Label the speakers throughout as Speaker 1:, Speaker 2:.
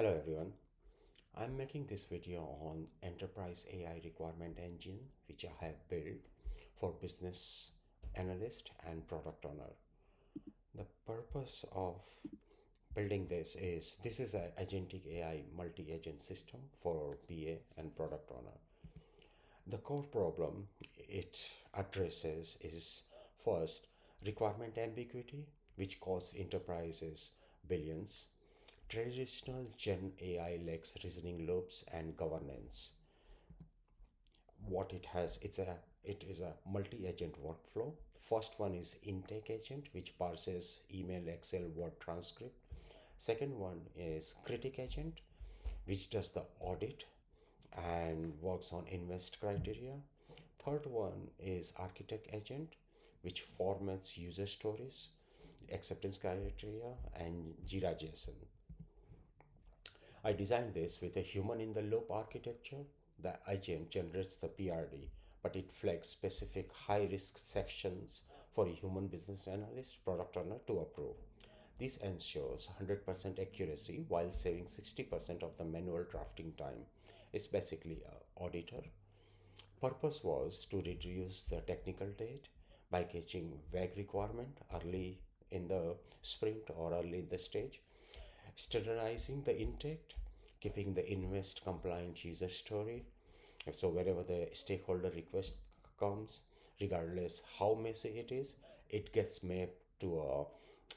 Speaker 1: Hello everyone. I'm making this video on enterprise AI requirement engine which I have built for business analyst and product owner. The purpose of building this is a agentic AI multi-agent system for BA and product owner. The core problem it addresses is first requirement ambiguity, which costs enterprises billions. Traditional Gen AI lacks reasoning loops and governance. What it has, it is a multi-agent workflow. First one is intake agent, which parses email, Excel, Word transcript. Second one is critic agent, which does the audit and works on invest criteria. Third one is architect agent, which formats user stories, acceptance criteria, and JIRA-JSON. I designed this with a human in the loop architecture. The agent generates the PRD, but it flags specific high risk sections for a human business analyst product owner to approve. This ensures 100% accuracy while saving 60% of the manual drafting time. It's basically an auditor. Purpose was to reduce the technical debt by catching vague requirement early in the sprint or early in the stage, standardizing the intake, keeping the invest compliant user story. So wherever the stakeholder request comes, regardless how messy it is, it gets mapped to a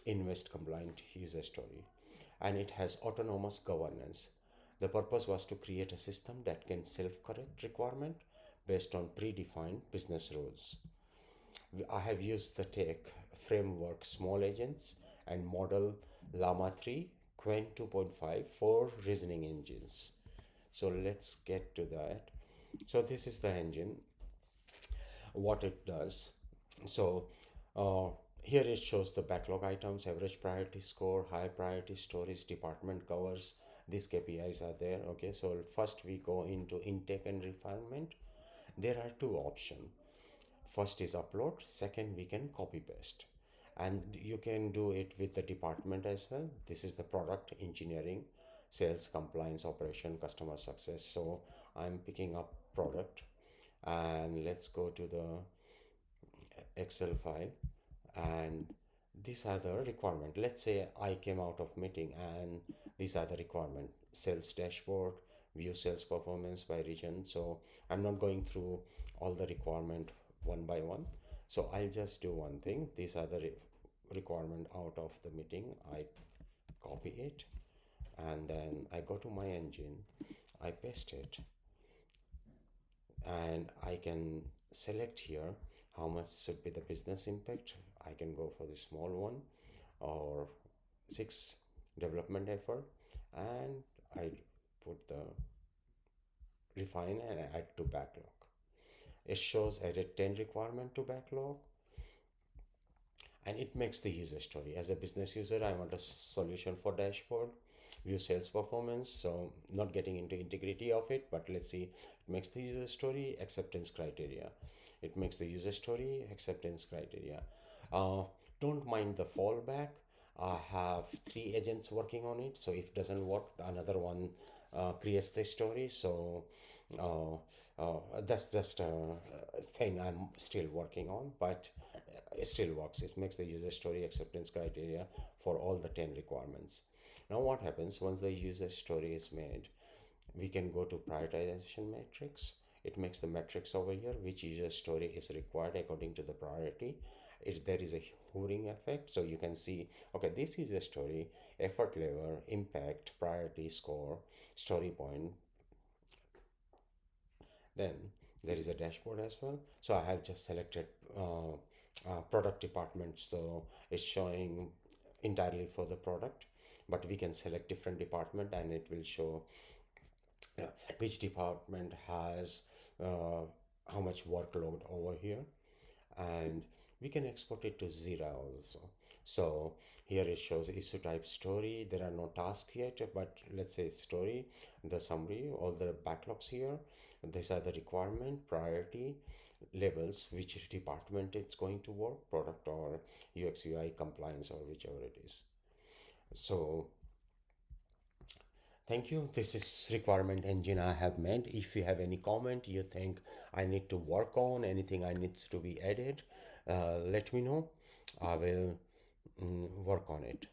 Speaker 1: invest compliant user story. And it has autonomous governance. The purpose was to create a system that can self-correct requirement based on predefined business rules. I have used the tech framework small agents and model Llama 3 Quen 2.5 for reasoning engines. So let's get to that. So this is the engine, what it does. So here it shows the backlog items, average priority score, high priority stories, department covers. These KPIs are there. Okay, so first we go into intake and refinement. There are two options. First is upload, second we can copy paste, and you can do it with the department as well. This is the product, engineering, sales, compliance, operation, customer success. So I'm picking up product, and let's go to the Excel file, and these are the requirement. Let's say I came out of meeting and these are the requirement: sales dashboard, view sales performance by region. So I'm not going through all the requirement one by one, so I'll just do one thing. These are the requirement out of the meeting. I copy it, and then I go to my engine, I paste it, and I can select here how much should be the business impact. I can go for the small one, or 6 development effort, and I put the refine and add to backlog. It shows added 10 requirement to backlog, and it makes the user story. As a business user, I want a solution for dashboard, view sales performance. So not getting into integrity of it, but let's see. It makes the user story, acceptance criteria. It makes the user story, acceptance criteria. uh, don't mind the fallback. I have 3 agents working on it, so if it doesn't work, another one creates the story. So uh, that's just a thing I'm still working on, but it still works. It makes the user story, acceptance criteria for all the 10 requirements. Now what happens once the user story is made? We can go to prioritization matrix. It makes the matrix over here, which user story is required according to the priority. There is a hoovering effect, so you can see, okay, this user story, effort level, impact, priority, score, story point. Then there is a dashboard as well. So I have just selected product department, so it's showing entirely for the product, but we can select different department and it will show which department has how much workload over here. And we can export it to Jira also. So here it shows issue type story. There are no tasks yet, but let's say story, the summary, all the backlogs here. These are the requirement, priority, labels, which department it's going to work, product or UX UI, compliance, or whichever it is. So Thank you. This is requirement engine I have made. If you have any comment you think I need to work on, anything I needs to be added, let me know. I will work on it.